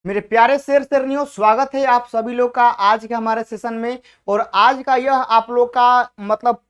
मेरे प्यारे शेर शेरनियों, स्वागत है आप सभी लोग का आज के हमारे सेशन में। और आज का यह आप लोग का मतलब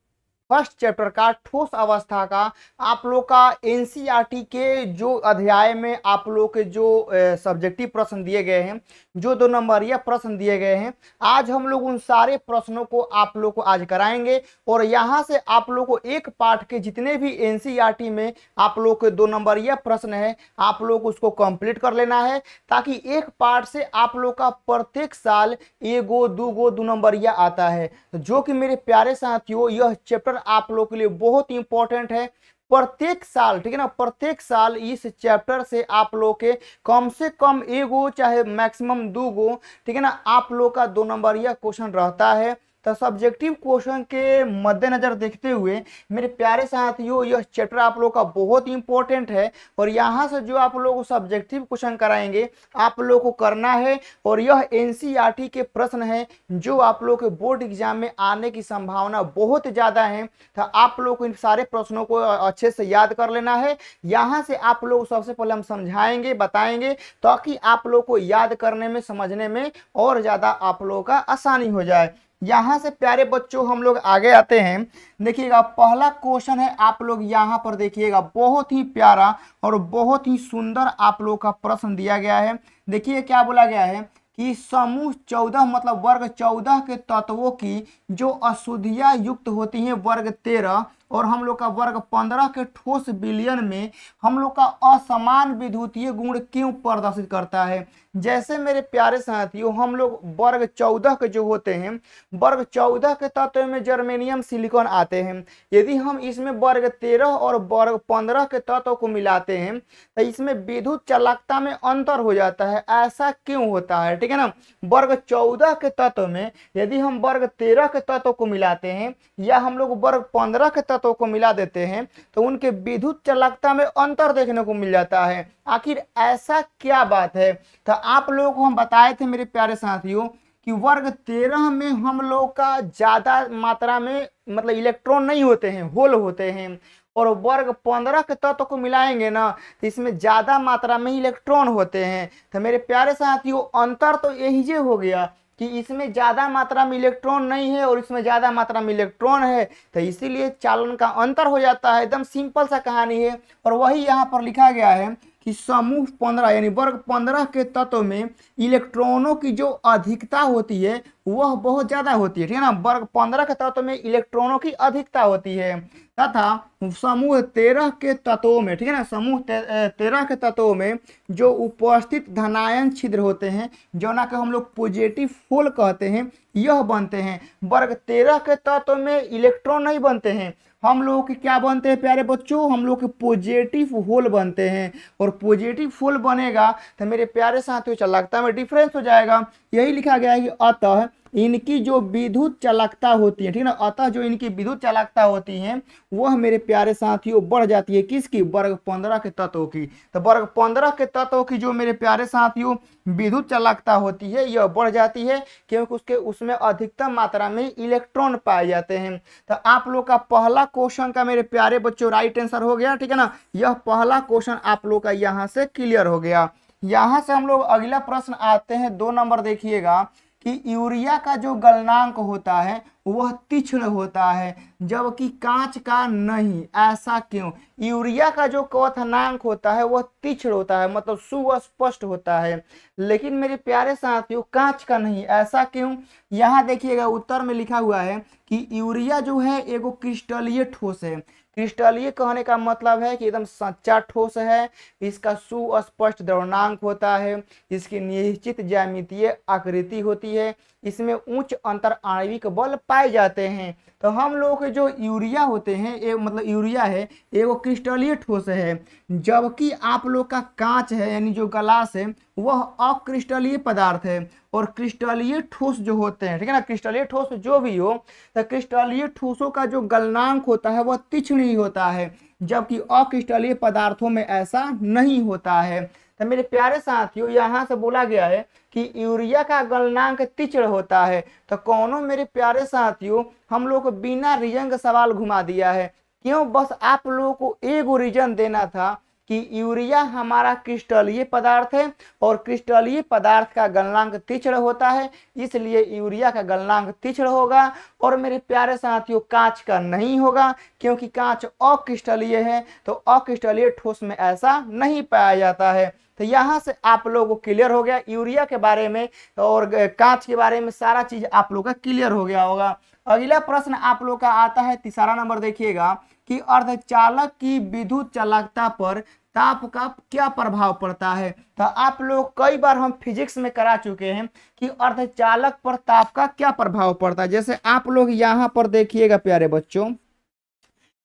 फर्स्ट चैप्टर का ठोस अवस्था का आप लोग का एनसीईआरटी के जो अध्याय में आप लोग के जो सब्जेक्टिव प्रश्न दिए गए हैं, जो 2 नंबरीय प्रश्न दिए गए हैं, आज हम लोग उन सारे प्रश्नों को आप लोग को आज कराएंगे। और यहाँ से आप लोग को एक पाठ के जितने भी एनसीईआरटी में आप लोग के 2 नंबरीय प्रश्न है, आप लोग उसको कंप्लीट कर लेना है, ताकि एक पाठ से आप लोग का प्रत्येक साल एगो दूगो 2 नंबरिया आता है। जो कि मेरे प्यारे साथियों, यह चैप्टर आप लोग के लिए बहुत इंपॉर्टेंट है। प्रत्येक साल, ठीक है ना, प्रत्येक साल इस चैप्टर से आप लोग के कम से कम एगो चाहे मैक्सिमम दूगो, ठीक है ना, आप लोग का 2 नंबरिया क्वेश्चन रहता है। तो सब्जेक्टिव क्वेश्चन के मद्देनजर देखते हुए मेरे प्यारे साथियों, यह चैप्टर आप लोग का बहुत इंपॉर्टेंट है। और यहाँ से जो आप लोग को सब्जेक्टिव क्वेश्चन कराएंगे, आप लोग को करना है। और यह एनसीईआरटी के प्रश्न है जो आप लोग के बोर्ड एग्जाम में आने की संभावना बहुत ज़्यादा है। तो आप लोग को इन सारे प्रश्नों को अच्छे से याद कर लेना है। यहाँ से आप लोग सबसे पहले हम समझाएंगे, बताएंगे, ताकि आप लोग को याद करने में, समझने में और ज़्यादा आप लोगों का आसानी हो जाए। यहाँ से प्यारे बच्चों हम लोग आगे आते हैं। देखिएगा, पहला क्वेश्चन है, आप लोग यहाँ पर देखिएगा, बहुत ही प्यारा और बहुत ही सुंदर आप लोग का प्रश्न दिया गया है। देखिए क्या बोला गया है कि समूह 14 मतलब वर्ग 14 के तत्वों की जो अशुद्धियां युक्त होती हैं वर्ग 13 और हम लोग का वर्ग 15 के ठोस विलयन में हम लोग का असमान विद्युतीय गुण क्यों प्रदर्शित करता है। जैसे मेरे प्यारे साथियों, हम लोग वर्ग 14 के जो होते हैं, वर्ग 14 के तत्व में जर्मेनियम सिलिकॉन आते हैं। यदि हम इसमें वर्ग 13 और वर्ग 15 के तत्व को मिलाते हैं तो इसमें विद्युत चालकता में अंतर हो जाता है। ऐसा क्यों होता है, ठीक है ना। वर्ग 14 के तत्व में यदि हम वर्ग 13 के तत्व को मिलाते हैं या हम लोग वर्ग 15 के तत्वों को मिला देते हैं तो उनके विद्युत चालकता में अंतर देखने को मिल जाता है। आखिर ऐसा क्या बात है। तो आप लोगों को हम बताए थे मेरे प्यारे साथियों कि वर्ग 13 में हम लोग का ज्यादा मात्रा में मतलब इलेक्ट्रॉन नहीं होते हैं, होल होते हैं। और वर्ग 15 के तत्व को मिलाएंगे ना तो इसमें ज्यादा मात्रा में इलेक्ट्रॉन होते हैं। तो मेरे प्यारे साथियों, अंतर तो यही जे हो गया कि इसमें ज्यादा मात्रा में इलेक्ट्रॉन नहीं है और इसमें ज्यादा मात्रा में इलेक्ट्रॉन है, तो इसीलिए चालन का अंतर हो जाता है। एकदम सिंपल सा कहानी है। और वही यहाँ पर लिखा गया है कि समूह 15 यानी वर्ग 15 के तत्व में इलेक्ट्रॉनों की जो अधिकता होती है वह बहुत ज्यादा होती है, ठीक है ना। वर्ग 15 के तत्व में इलेक्ट्रॉनों की अधिकता होती है तथा समूह 13 के तत्वों में, ठीक है ना, समूह 13 के तत्वों में जो उपस्थित धनायन छिद्र होते हैं, जो ना कि हम लोग पॉजिटिव होल कहते हैं, यह बनते हैं। वर्ग 13 के तत्व में इलेक्ट्रॉन नहीं बनते हैं, हम लोगों के क्या बनते हैं प्यारे बच्चों, हम लोग के पॉजिटिव होल बनते हैं। और पॉजिटिव होल बनेगा तो मेरे प्यारे साथियों चालकता में डिफरेंस हो जाएगा। यही लिखा गया है कि अतः इनकी जो विद्युत चालकता होती है, ठीक है ना, अतः जो इनकी विद्युत चालकता होती है वह मेरे प्यारे साथियों बढ़ जाती है। किसकी? वर्ग 15 के तत्वों की। तो वर्ग 15 के तत्वों की जो मेरे प्यारे साथियों विद्युत चालकता होती है यह बढ़ जाती है, क्योंकि उसके उसमें अधिकतम मात्रा में इलेक्ट्रॉन पाए जाते हैं। तो आप लोग का पहला क्वेश्चन का मेरे प्यारे बच्चों राइट आंसर हो गया, ठीक है ना। यह पहला क्वेश्चन आप लोग का यहाँ से क्लियर हो गया। यहाँ से हम लोग अगला प्रश्न आते हैं, 2 नंबर देखिएगा कि यूरिया का जो गलनांक होता है वह तीक्ष्ण होता है जबकि कांच का नहीं। ऐसा क्यों? यूरिया का जो क्वथनांक होता है वह तीक्ष्ण होता है, मतलब सुस्पष्ट होता है, लेकिन मेरे प्यारे साथियों कांच का नहीं। ऐसा क्यों? यहाँ देखिएगा उत्तर में लिखा हुआ है कि यूरिया जो है एगो क्रिस्टलीय ठोस है। क्रिस्टलीय कहने का मतलब है कि एकदम सच्चा ठोस है, इसका सुस्पष्ट द्रवणांक होता है, इसकी निश्चित ज्यामितीय आकृति होती है, इसमें उच्च अंतर आणविक बल पाए जाते हैं। तो हम लोग के जो यूरिया होते हैं मतलब यूरिया है एगो क्रिस्टलीय ठोस है, जबकि आप लोग का कांच है यानी जो गलास है वह अक्रिस्टलीय पदार्थ है। और क्रिस्टलीय ठोस जो होते हैं, ठीक है ना, क्रिस्टलीय ठोस जो भी हो, तो क्रिस्टलीय ठोसों का जो गलनांक होता है वह तीक्ष्ण ही होता है, जबकि अक्रिस्टलीय पदार्थों में ऐसा नहीं होता है। तो मेरे प्यारे साथियों, यहाँ से बोला गया है कि यूरिया का गलनांक तीक्ष्ण होता है। तो कौनों मेरे प्यारे साथियों हम लोग को बिना रीजन का सवाल घुमा दिया है। क्यों? बस आप लोगों को एगो रीजन देना था कि यूरिया हमारा क्रिस्टलीय पदार्थ है और क्रिस्टलीय पदार्थ का गलनांक तीक्ष्ण होता है, इसलिए यूरिया का गलनांक तीक्ष्ण होगा। और मेरे प्यारे साथियों कांच का नहीं होगा, क्योंकि कांच अक्रिस्टलीय है, तो अक्रिस्टलीय ठोस में ऐसा नहीं पाया जाता है। तो यहाँ से आप लोगों को क्लियर हो गया यूरिया के बारे में और कांच के बारे में, सारा चीज आप लोगों का क्लियर हो गया होगा। अगला प्रश्न आप लोग का आता है तीसरा नंबर, देखिएगा कि अर्धचालक की विद्युत चालकता पर ताप का क्या प्रभाव पड़ता है। तो आप लोग कई बार हम फिजिक्स में करा चुके हैं कि अर्धचालक पर ताप का क्या प्रभाव पड़ता है। जैसे आप लोग यहाँ पर देखिएगा प्यारे बच्चों,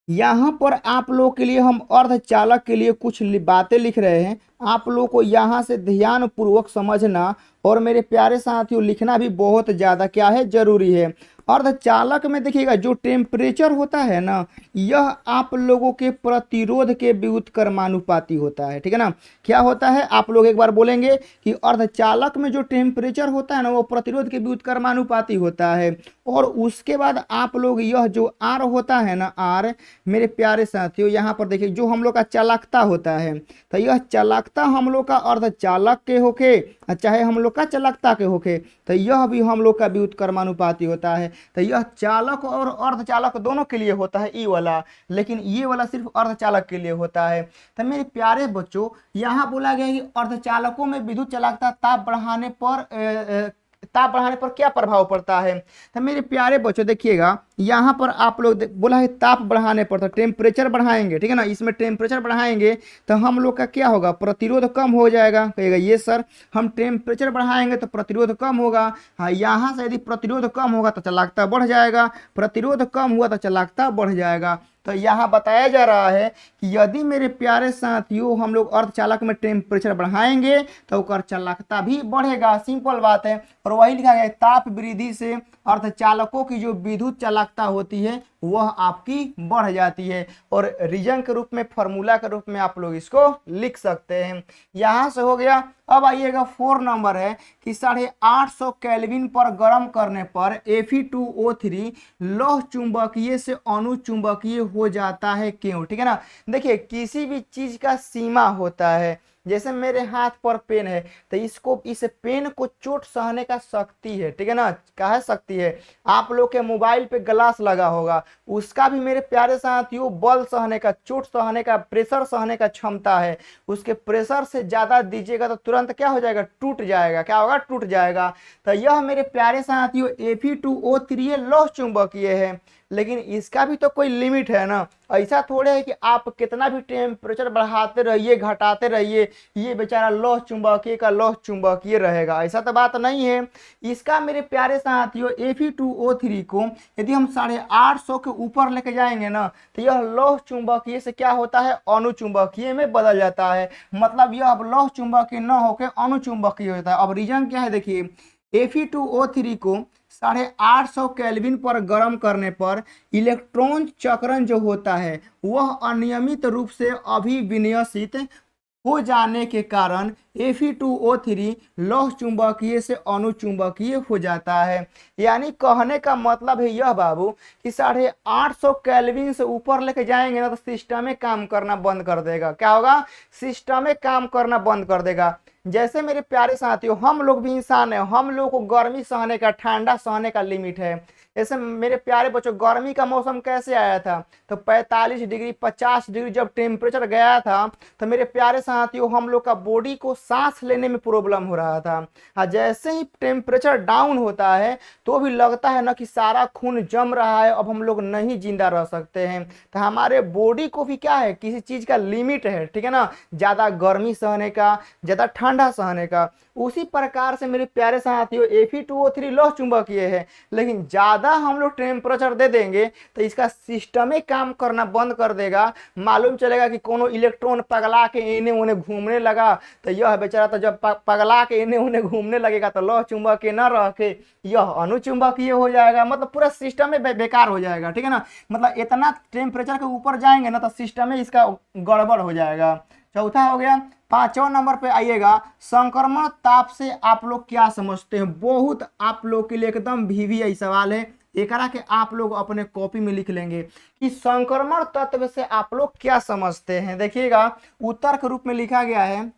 यहाँ पर आप लोग के लिए हम अर्धचालक के लिए कुछ बातें लिख रहे हैं, आप लोग को यहाँ से ध्यान पूर्वक समझना और मेरे प्यारे साथियों लिखना भी बहुत ज़्यादा क्या है, जरूरी है। अर्धचालक में देखिएगा जो टेम्परेचर होता है ना, यह आप लोगों के प्रतिरोध के व्युत्क्रमानुपाती होता है, ठीक है ना। क्या होता है आप लोग एक बार बोलेंगे कि अर्धचालक में जो टेम्परेचर होता है ना, वो प्रतिरोध के व्युत्क्रमानुपाती होता है। और उसके बाद आप लोग यह जो आर होता है ना, आर मेरे प्यारे साथियों यहाँ पर देखिए जो हम लोग का चालकता होता है, तो यह चालकता हम लोग का अर्धचालक के होके चाहे हम लोग का चालकता के होके, तो यह भी हम लोग का व्युत्क्रमानुपाती होता है। तो यह चालक और अर्धचालक दोनों के लिए होता है ई वाला, लेकिन ये वाला सिर्फ अर्धचालक के लिए होता है। तो मेरे प्यारे बच्चों यहाँ बोला गया है कि अर्धचालकों में विद्युत चालकता ताप बढ़ाने पर क्या प्रभाव पड़ता है। तो मेरे प्यारे बच्चों देखिएगा यहाँ पर आप लोग बोला है ताप बढ़ाने पर, तो टेम्परेचर बढ़ाएंगे, ठीक है ना। इसमें टेम्परेचर बढ़ाएंगे तो हम लोग का क्या होगा, प्रतिरोध कम हो जाएगा। कहेगा ये सर हम टेम्परेचर बढ़ाएंगे तो प्रतिरोध कम होगा। हाँ, यहाँ से यदि प्रतिरोध कम होगा तो चालकता बढ़ जाएगा, प्रतिरोध कम हुआ तो चालकता बढ़ जाएगा। तो यहाँ बताया जा रहा है कि यदि मेरे प्यारे साथियों हम लोग अर्धचालक में टेम्परेचर बढ़ाएंगे तो उसका चालकता भी बढ़ेगा, सिंपल बात है। और वही लिखा गया है ताप वृद्धि से अर्धचालकों की जो विद्युत चालकता होती है वह आपकी बढ़ जाती है। और रीजन के रूप में, फॉर्मूला के रूप में आप लोग इसको लिख सकते हैं। यहाँ से हो गया। अब आइएगा 4 नंबर है कि 850 केल्विन पर गर्म करने पर Fe2O3 लौह चुंबकीय से अणुचुंबकीय हो जाता है, क्यों। ठीक है ना। देखिए किसी भी चीज का सीमा होता है, जैसे मेरे हाथ पर पेन है तो इस पेन को चोट सहने का शक्ति है, ठीक है ना, कहा शक्ति है। आप लोग के मोबाइल पे ग्लास लगा होगा, उसका भी मेरे प्यारे साथियों बल सहने का, चोट सहने का, प्रेशर सहने का क्षमता है। उसके प्रेशर से ज्यादा दीजिएगा तो तुरंत क्या हो जाएगा, टूट जाएगा। क्या होगा, टूट जाएगा। तो यह मेरे प्यारे साथियों Fe2O3 लौह चुंबकीय है, लेकिन इसका भी तो कोई लिमिट है ना। ऐसा थोड़े है कि आप कितना भी टेम्परेचर बढ़ाते रहिए, घटाते रहिए, ये बेचारा लौह चुंबकीय का लौह चुंबकीय रहेगा, ऐसा तो बात नहीं है। इसका मेरे प्यारे साथियों Fe2O3 को यदि हम 850 के ऊपर लेके जाएंगे ना, तो यह लौह चुंबकीय से क्या होता है, अणुचुंबकीय में बदल जाता है। मतलब यह अब लौह चुंबकीय न होकर अणुचुंबकीय होता है। अब रीजन क्या है, देखिए Fe2O3 को 850 केल्विन पर गर्म करने पर इलेक्ट्रॉन चक्रण जो होता है वह अनियमित रूप से अभिविन्यसित हो जाने के कारण Fe2O3 लौह चुंबकीय से अणुचुंबकीय हो जाता है। यानी कहने का मतलब है यह बाबू कि 850 केल्विन से ऊपर लेके जाएंगे ना तो सिस्टम में काम करना बंद कर देगा। क्या होगा, सिस्टम में काम करना बंद कर देगा। जैसे मेरे प्यारे साथियों हम लोग भी इंसान है, हम लोग को गर्मी सहने का, ठंडा सहने का लिमिट है। जैसे मेरे प्यारे बच्चों गर्मी का मौसम कैसे आया था, तो 45 डिग्री 50 डिग्री जब टेम्परेचर गया था तो मेरे प्यारे साथियों हम लोग का बॉडी को सांस लेने में प्रॉब्लम हो रहा था। हाँ, जैसे ही टेम्परेचर डाउन होता है तो भी लगता है ना कि सारा खून जम रहा है, अब हम लोग नहीं जिंदा रह सकते हैं। तो हमारे बॉडी को भी क्या है, किसी चीज का लिमिट है, ठीक है ना, ज्यादा गर्मी सहने का, ज्यादा ठंडा सहने का। उसी प्रकार से मेरे प्यारे साथियों Fe2O3 लौह चुंबकीय है, लेकिन ज्यादा हम लोग टेम्परेचर दे देंगे तो इसका सिस्टम ही काम करना बंद कर देगा। मालूम चलेगा कि कोनो इलेक्ट्रॉन पगला के इन्हें उन्हें घूमने लगा, तो यह बेचारा तो जब पगला के इन्हें उन्हें घूमने लगेगा तो लौह चुंबकीय न रह के यह अणुचुंबकीय हो जाएगा। मतलब पूरा सिस्टम में बेकार हो जाएगा, ठीक है ना। मतलब इतना टेम्परेचर के ऊपर जाएंगे ना तो सिस्टम में इसका गड़बड़ हो जाएगा। चौथा हो गया। 5वां नंबर पे आइएगा, संक्रमण ताप से आप लोग क्या समझते हैं। बहुत आप लोग के लिए एकदम VVI सवाल है, एकरा के आप लोग अपने कॉपी में लिख लेंगे कि संक्रमण तत्व से आप लोग क्या समझते हैं। देखिएगा उत्तर के रूप में लिखा गया है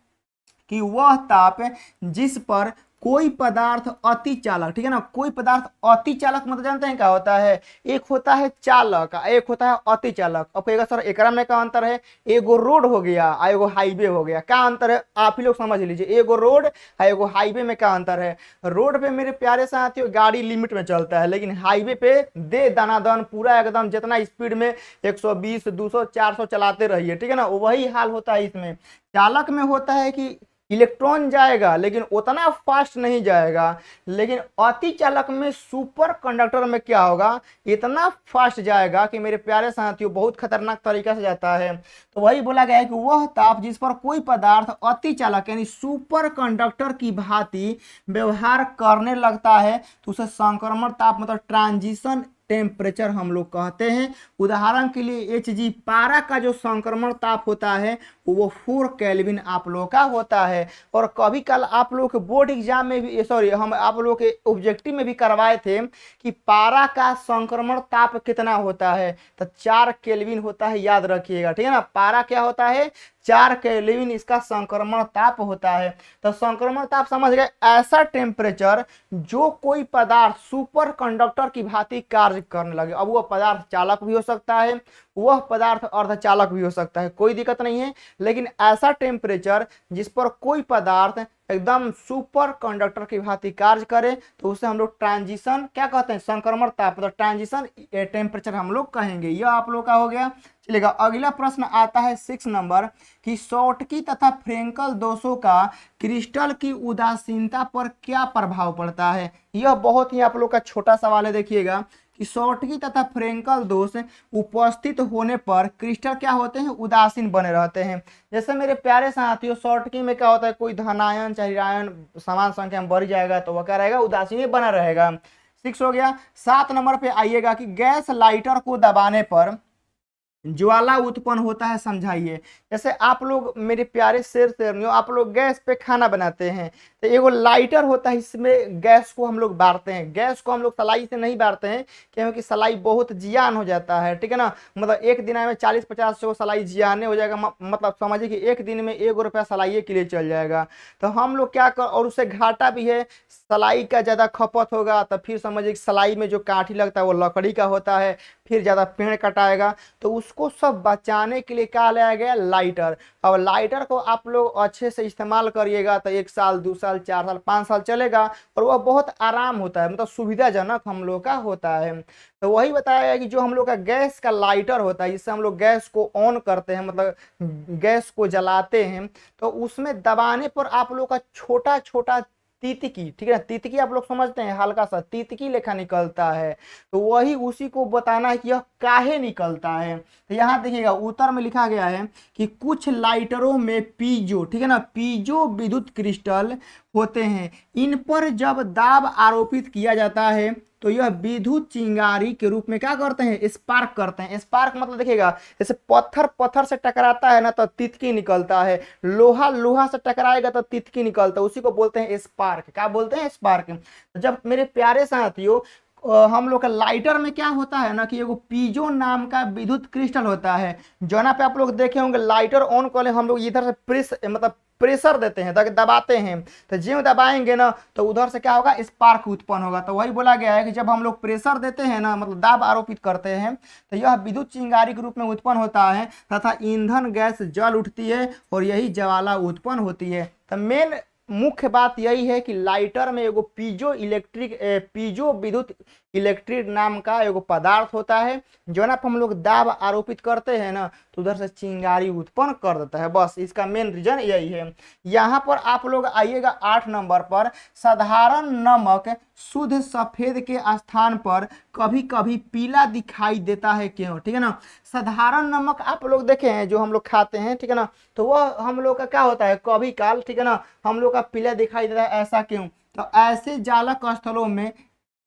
कि वह ताप जिस पर कोई पदार्थ अति चालक, ठीक है ना, कोई पदार्थ अति चालक मतलब जानते हैं क्या होता है, एक होता है चालक, एक होता है अति चालक। अब कहेगा सर एकरा में क्या अंतर है, एगो रोड हो गया और एगो हाईवे हो गया, क्या अंतर है आप ही लोग समझ लीजिए, एगो रोड और एगो हाईवे में क्या अंतर है। रोड पे मेरे प्यारे साथियों गाड़ी लिमिट में चलता है, लेकिन हाईवे पे दे दनादन पूरा एकदम जितना स्पीड में 120 200 400 चलाते रहिए, ठीक है ना, वही हाल होता है इसमें। चालक में होता है कि इलेक्ट्रॉन जाएगा लेकिन उतना फास्ट नहीं जाएगा, लेकिन अति चालक में सुपर कंडक्टर में क्या होगा, इतना फास्ट जाएगा कि मेरे प्यारे साथियों बहुत खतरनाक तरीका से जाता है। तो वही बोला गया है कि वह ताप जिस पर कोई पदार्थ अति चालक यानी सुपर कंडक्टर की भांति व्यवहार करने लगता है तो उसे संक्रमण ताप मतलब ट्रांजिशन टेम्परेचर हम लोग कहते हैं। उदाहरण के लिए Hg पारा का जो संक्रमण ताप होता है वो 4 केल्विन आप लोगों का होता है। और कभी कल आप लोग के बोर्ड एग्जाम में भी सॉरी हम आप लोग के ऑब्जेक्टिव में भी करवाए थे कि पारा का संक्रमण ताप कितना होता है, तो 4 केल्विन होता है, याद रखिएगा, ठीक है ना। पारा क्या होता है, 4 केल्विन इसका संक्रमण ताप होता है। तो संक्रमण ताप समझ गए, ऐसा टेम्परेचर जो कोई पदार्थ सुपर कंडक्टर की भांति कार्य करने लगे। अब वह पदार्थ चालक भी हो सकता है, वह पदार्थ अर्धचालक भी हो सकता है, कोई दिक्कत नहीं है, लेकिन ऐसा टेम्परेचर जिस पर कोई पदार्थ एकदम सुपर कंडक्टर की भांति कार्य करे तो उसे हम लोग ट्रांजिशन क्या कहते हैं, संक्रमण ताप तो ट्रांजिशन टेम्परेचर हम लोग कहेंगे। यह आप लोग का हो गया। चलेगा अगला प्रश्न आता है 6 नंबर कि शॉटकी तथा फ्रेंकल दोषों का क्रिस्टल की उदासीनता पर क्या प्रभाव पड़ता है। यह बहुत ही आप लोग का छोटा सवाल है। देखिएगा कि शॉटकी तथा फ्रेंकल दोष उपस्थित होने पर क्रिस्टल क्या होते हैं, उदासीन बने रहते हैं। जैसे मेरे प्यारे साथियों शॉटकी में क्या होता है, कोई धनायन चाहे ऋणायन समान संख्या में बढ़ जाएगा तो वह क्या रहेगा, उदासीन ही बना रहेगा। 6 हो गया। 7 नंबर पे आइएगा कि गैस लाइटर को दबाने पर ज्वाला उत्पन्न होता है, समझाइए। जैसे आप लोग मेरे प्यारे शेरनियों आप लोग गैस पे खाना बनाते हैं तो एगो लाइटर होता है, इसमें गैस को हम लोग बारते हैं। गैस को हम लोग सलाई से नहीं बारते हैं क्योंकि सलाई बहुत जियान हो जाता है, ठीक है ना, मतलब एक दिन में 40-50 सलाई जियाने हो जाएगा, मतलब समझिए कि एक दिन में 1 रुपया सलाई के लिए चल जाएगा। तो हम लोग क्या कर, और उससे घाटा भी है, सलाई का ज़्यादा खपत होगा तो फिर समझिए कि सलाई में जो काठी लगता है वो लकड़ी का होता है, फिर ज़्यादा पेड़ कटाएगा, तो उसको सब बचाने के लिए क्या लाया गया, लाइटर। अब लाइटर को आप लोग अच्छे से इस्तेमाल करिएगा तो 1 साल 2 साल 4 साल 5 साल चलेगा और वह बहुत आराम होता है, मतलब सुविधाजनक हम लोग का होता है। तो वही बताया गया कि जो हम लोग का गैस का लाइटर होता है जिससे हम लोग गैस को ऑन करते हैं, मतलब गैस को जलाते हैं, तो उसमें दबाने पर आप लोग का छोटा छोटा तीतकी, ठीक है ना, तीतकी आप लोग समझते हैं, हल्का सा तीतकी लेखा निकलता है, तो वही उसी को बताना है कि यह काहे निकलता है। तो यहाँ देखिएगा उत्तर में लिखा गया है कि कुछ लाइटरों में पीजो, ठीक है ना, पीजो विद्युत क्रिस्टल होते हैं, इन पर जब दाब आरोपित किया जाता है तो यह विद्युत चिंगारी के रूप में क्या करते हैं, स्पार्क करते हैं। स्पार्क मतलब देखिएगा जैसे पत्थर पत्थर से टकराता है ना तो तितकी निकलता है, लोहा लोहा से टकराएगा तो तितकी निकलता है, उसी को बोलते हैं स्पार्क। क्या बोलते हैं, स्पार्क। तो जब मेरे प्यारे साथियों हम लोग का लाइटर में क्या होता है ना कि एगो पीजो नाम का विद्युत क्रिस्टल होता है, जहाँ पे आप लोग देखे होंगे लाइटर ऑन कर ले हम लोग इधर से प्रेस मतलब प्रेशर देते हैं, दबाते हैं, तो ज्यों दबाएंगे ना तो उधर से क्या होगा, स्पार्क उत्पन्न होगा। तो वही बोला गया है कि जब हम लोग प्रेशर देते हैं ना, मतलब दाब आरोपित करते हैं, तो यह विद्युत चिंगारी के रूप में उत्पन्न होता है तथा ईंधन गैस जल उठती है और यही ज्वाला उत्पन्न होती है। तो मेन मुख्य बात यही है कि लाइटर में एगो पीजो विद्युत इलेक्ट्रिक नाम का एगो पदार्थ होता है, जो ना हम लोग दाब आरोपित करते हैं ना तो उधर से चिंगारी उत्पन्न कर देता है, बस इसका मेन रीजन यही है। यहाँ पर आप लोग आइएगा 8 नंबर पर, साधारण नमक शुद्ध सफेद के स्थान पर कभी कभी पीला दिखाई देता है, क्यों, ठीक है ना। साधारण नमक आप लोग देखे हैं जो हम लोग खाते हैं, ठीक है ना, तो वह हम लोग का क्या होता है, कभी काल, ठीक है ना, हम लोग का पीला दिखाई देता है, ऐसा क्यों। तो ऐसे जालक स्थलों में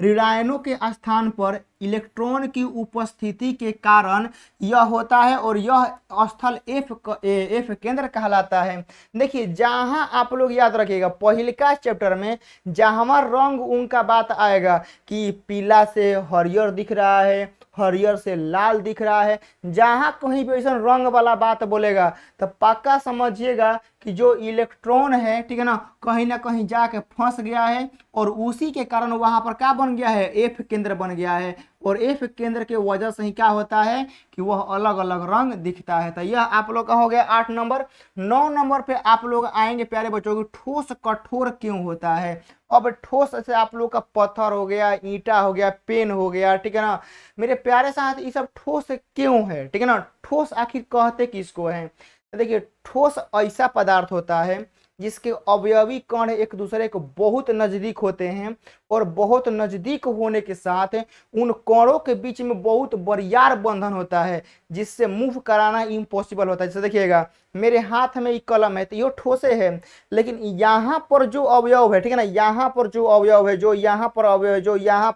ऋणायनों के स्थान पर इलेक्ट्रॉन की उपस्थिति के कारण यह होता है और यह स्थल एफ केंद्र कहलाता है। देखिए जहां आप लोग याद रखिएगा पहिलका चैप्टर में जहां रंग उनका बात आएगा कि पीला से हरियर दिख रहा है, हरियर से लाल दिख रहा है, जहां कहीं भी ऐसा रंग वाला बात बोलेगा तो पक्का समझिएगा कि जो इलेक्ट्रॉन है, ठीक है ना कहीं जाके फंस गया है और उसी के कारण वहां पर क्या बन गया है, एफ केंद्र बन गया है। और एफ केंद्र के वजह से ही क्या होता है कि वह अलग अलग रंग दिखता है। तो यह आप लोग का हो गया 8 नंबर। 9 नंबर पे आप लोग आएंगे प्यारे बच्चों की ठोस कठोर क्यों होता है। अब ठोस से आप लोग का पत्थर हो गया, ईंटा हो गया, पेन हो गया, ठीक है ना मेरे प्यारे साथ, ये सब ठोस क्यों है, ठीक है ना। ठोस आखिर कहते किसको है। देखिए ठोस ऐसा पदार्थ होता है जिसके अवयवी कण एक दूसरे के बहुत नजदीक होते हैं और बहुत नजदीक होने के साथ उन कणों के बीच में बहुत बरियार बंधन होता है जिससे मूव कराना इम्पॉसिबल होता है। जैसे देखिएगा मेरे हाथ में ये कलम है तो ये ठोसे है, लेकिन यहाँ पर जो अवयव है, ठीक है ना, यहाँ पर जो अवयव है, जो यहाँ पर अवयव है, जो यहाँ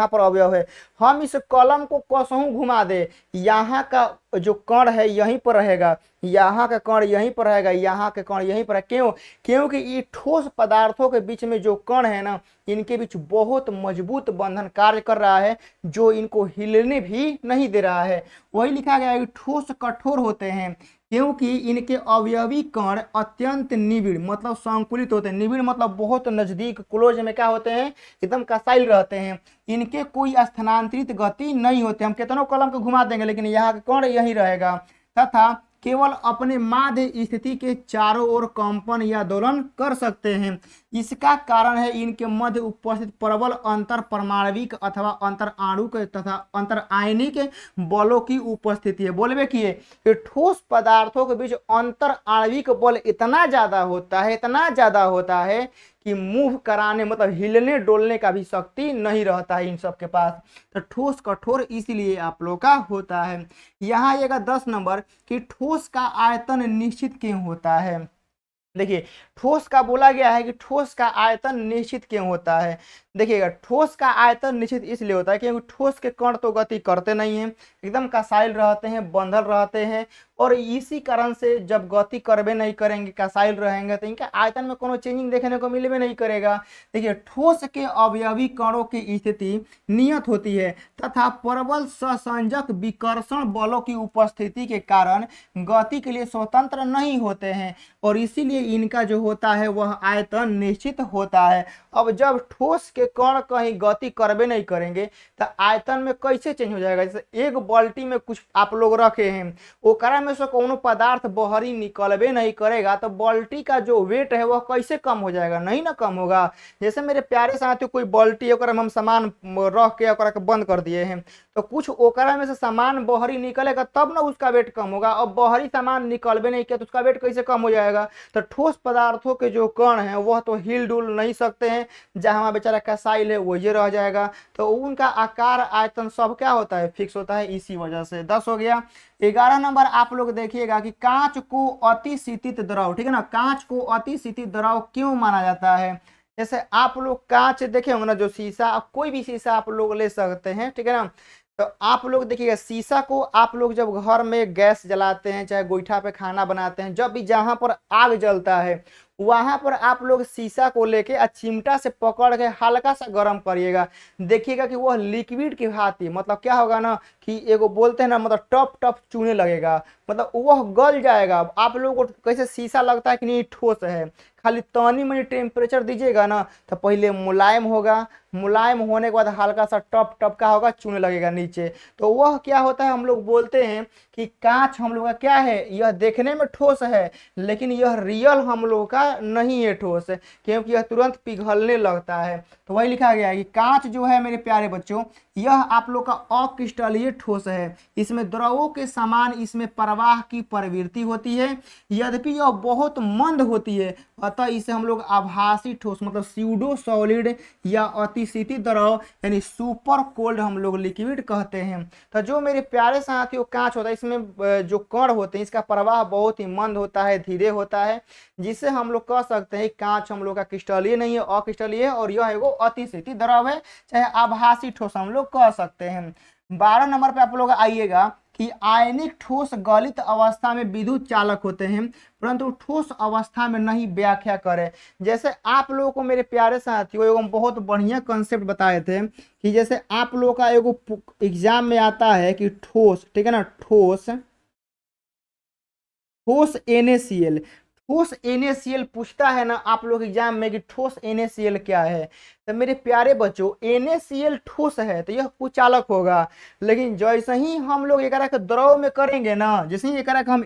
पर अवयव है, हम इस कलम को कसहूं घुमा दे, यहाँ का जो कण है यहीं पर रहेगा, यहाँ का कण यहीं पर रहेगा, यहाँ का कण यहीं पर है। क्यों? क्योंकि ये ठोस पदार्थों के बीच में जो कण है ना, इनके बीच बहुत मजबूत बंधन कार्य कर रहा है जो इनको हिलने भी नहीं दे रहा है। वही लिखा गया है कि ठोस कठोर होते हैं क्योंकि इनके अवयवी कण अत्यंत निबिड़ मतलब संकुलित होते हैं। निबिड़ मतलब बहुत नजदीक, क्लोज में क्या होते हैं, एकदम कसाइल रहते हैं। इनके कोई स्थानांतरित गति नहीं होते। हम कितनों कलम को घुमा देंगे लेकिन यहाँ का कण यही रहेगा तथा केवल अपने माध्य स्थिति के चारों ओर कंपन या दोलन कर सकते हैं। इसका कारण है इनके मध्य उपस्थित प्रबल अंतर परमाणविक अथवा अंतर आणुक तथा अंतर आयनिक बलों की उपस्थिति है। बोलबे किए कि ठोस पदार्थों के बीच अंतर आणविक बल इतना ज्यादा होता है कि मूव कराने मतलब हिलने डोलने का भी शक्ति नहीं रहता है इन सब के पास। तो ठोस कठोर इसीलिए आप लोग का होता है। यहाँ आएगा 10 नंबर कि ठोस का आयतन निश्चित क्यों होता है। देखिए ठोस का बोला गया है कि ठोस का आयतन निश्चित क्यों होता है। देखिएगा ठोस का आयतन निश्चित इसलिए होता है क्योंकि ठोस के कण तो गति करते नहीं हैं, एकदम कसाइल रहते हैं, बंधल रहते हैं और इसी कारण से जब गति करबे नहीं करेंगे, कसाइल रहेंगे तो इनका आयतन में कोनो चेंजिंग देखने को मिलबे नहीं करेगा। देखिए ठोस के अवयवी कणों की स्थिति नियत होती है तथा प्रबल सहसंजक विकर्षण बलों की उपस्थिति के कारण गति के लिए स्वतंत्र नहीं होते हैं और इसीलिए इनका जो होता है वह आयतन निश्चित होता है। अब जब ठोस के कण कहीं गति करबे नहीं करेंगे तो आयतन में कैसे चेंज हो जाएगा। जैसे एक बाल्टी में कुछ आप लोग रखे हैं, ओकरा में से कोनो पदार्थ बहरी निकलबे नहीं करेगा तो बाल्टी का जो वेट है वह कैसे कम हो जाएगा, नहीं ना कम होगा। जैसे मेरे प्यारे साथियों कोई बाल्टी है ओकरा में हम सामान रख के ओकरा के बंद कर दिए हैं तो कुछ ओकरा में से सामान बहरी निकलेगा तब ना उसका वेट कम होगा। अब बहरी सामान निकलबे नहीं किया तो उसका वेट कैसे कम हो जाएगा। तो ठोस पदार्थों के जो कण हैं वह तो हिल डुल नहीं सकते हैं, जहां बेचारा कसाइल है वही रह जाएगा। तो उनका आकार आयतन सब क्या होता है, फिक्स होता है, इसी वजह से। 10 हो गया। 11 नंबर आप लोग देखिएगा कि कांच को अति शीतित द्रव, ठीक है ना, कांच को अति शीतित द्रव क्यों माना जाता है। जैसे आप लोग कांच देखे होंगे ना, जो शीशा, कोई भी शीशा आप लोग ले सकते हैं, ठीक है ना। तो आप लोग देखिएगा शीशा को आप लोग जब घर में गैस जलाते हैं, चाहे गोईठा पे खाना बनाते हैं, जब भी जहां पर आग जलता है वहां पर आप लोग शीशा को लेके चिमटा से पकड़ के हल्का सा गर्म करिएगा, देखिएगा कि वह लिक्विड की भांति मतलब क्या होगा ना कि एगो बोलते हैं ना मतलब टप टप चूने लगेगा, मतलब वह गल जाएगा। आप लोगों को कैसे शीशा लगता है कि नहीं ठोस है, खाली तनी मनी टेम्परेचर दीजिएगा ना तो पहले मुलायम होगा, मुलायम होने के बाद हल्का सा टप टप का होगा, चूने लगेगा नीचे। तो वह क्या होता है, हम लोग बोलते हैं कि कांच हम लोग का क्या है, यह देखने में ठोस है लेकिन यह रियल हम लोग का नहीं है ठोस, क्योंकि यह तुरंत पिघलने लगता है। तो वही लिखा गया है कि कांच जो है मेरे प्यारे बच्चों यह आप लोग का अक्रिस्टलीय ठोस है। इसमें द्रवों के समान इसमें प्रवाह की प्रवृत्ति होती है, यद्यपि यह बहुत मंद होती है, अतः इसे हम लोग आभासी ठोस मतलब स्यूडो सॉलिड या अतिशीतित द्रव यानी सुपर कोल्ड हम लोग लिक्विड कहते हैं। तो जो मेरे प्यारे साथियों कांच होता है इसमें में जो कण होते हैं इसका प्रवाह बहुत ही मंद होता है, धीरे होता है, जिससे हम लोग कह सकते हैं कांच हम लोग का क्रिस्टलीय नहीं है, अक्रिस्टलीय है और यह एगो अतिशीतल द्रव है, चाहे आभासी ठोस हम लोग कह सकते हैं। 12 नंबर पे आप लोग आइएगा कि आयनिक ठोस गलित अवस्था में विद्युत चालक होते हैं परंतु ठोस अवस्था में नहीं। व्याख्या करें। जैसे आप लोगों को मेरे प्यारे साथियों एगो बहुत बढ़िया कॉन्सेप्ट बताए थे कि जैसे आप लोगों का एगो एग्जाम में आता है कि ठोस, ठीक है ना, ठोस NaCl, ठोस NaCl पूछता है ना आप लोग एग्जाम में कि ठोस NaCl क्या है। तो मेरे प्यारे बच्चों NaCl ठोस है तो यह कुचालक होगा, लेकिन जैसे ही हम लोग एक द्रव में करेंगे ना, जैसे ही एक हम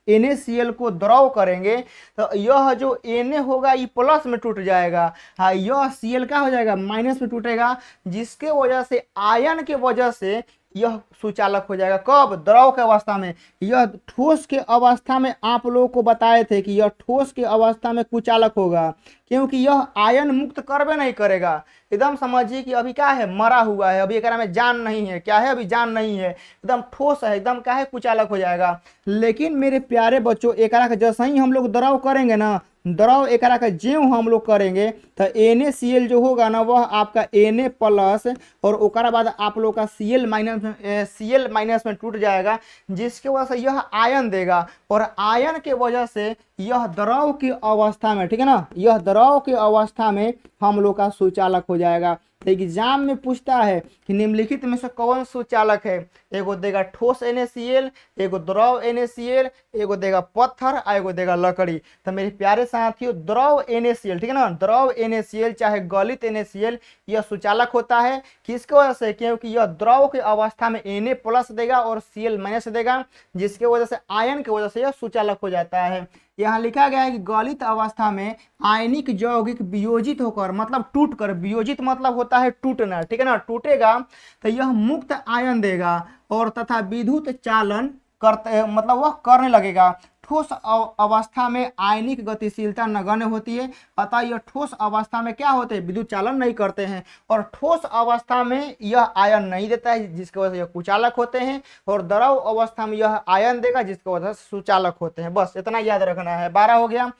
NaCl को द्रव करेंगे तो यह जो Na होगा ये प्लस में टूट जाएगा, हाँ यह Cl क्या हो जाएगा, माइनस में टूटेगा, जिसके वजह से आयन के वजह से यह सुचालक हो जाएगा। कब? द्रव के अवस्था में। यह ठोस के अवस्था में आप लोगों को बताए थे कि यह ठोस के अवस्था में कुचालक होगा क्योंकि यह आयन मुक्त करबे नहीं करेगा। एकदम समझिए कि अभी क्या है, मरा हुआ है, अभी एक में जान नहीं है, क्या है, अभी जान नहीं है, एकदम ठोस है, एकदम क्या है, कुचालक हो जाएगा। लेकिन मेरे प्यारे बच्चों एक जैसा ही हम लोग द्रव करेंगे ना, द्रव एक ज्यों हम लोग करेंगे तो NaCl जो होगा ना वह आपका Na प्लस और ओकरा बाद आप लोग का Cl माइनस में टूट जाएगा, जिसके वजह से यह आयन देगा और आयन के वजह से यह द्रव की अवस्था में, ठीक है ना, यह द्रव की अवस्था में हम लोग का सुचालक हो जाएगा। तो एग्जाम में पूछता है कि निम्नलिखित में से कौन सुचालक है, एगो देगा ठोस NaCl, एगो द्रव NaCl, एगो देगा पत्थर और एगो देगा लकड़ी। तो मेरे प्यारे साथियों द्रव NaCl, ठीक है ना, द्रव NaCl चाहे गलित NaCl यह सुचालक होता है। किसके वजह से? क्योंकि यह द्रव की अवस्था में Na प्लस देगा और Cl माइनस देगा, जिसके वजह से आयन की वजह से यह सुचालक हो जाता है। यहाँ लिखा गया है कि गलित अवस्था में आयनिक यौगिक वियोजित होकर, मतलब टूट कर, वियोजित मतलब होता है टूटना, ठीक है ना, टूटेगा तो यह मुक्त आयन देगा और तथा विद्युत चालन करते, मतलब वह करने लगेगा। ठोस अवस्था में आयनिक गतिशीलता नगण्य होती है, अतः यह ठोस अवस्था में क्या होते हैं, विद्युत चालन नहीं करते हैं और ठोस अवस्था में यह आयन नहीं देता है, जिसकी वजह से यह कुचालक होते हैं और द्रव अवस्था में यह आयन देगा जिसकी वजह से सुचालक होते हैं। बस इतना याद रखना है। 12 हो गया।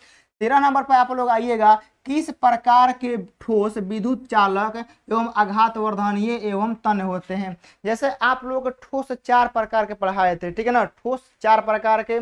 13 नंबर पर आप लोग आइएगा, किस प्रकार के ठोस विद्युत चालक एवं आघातवर्धनीय एवं तन्य होते हैं। जैसे आप लोग ठोस 4 प्रकार के पढ़ाए थे, ठीक है ना, ठोस 4 प्रकार के,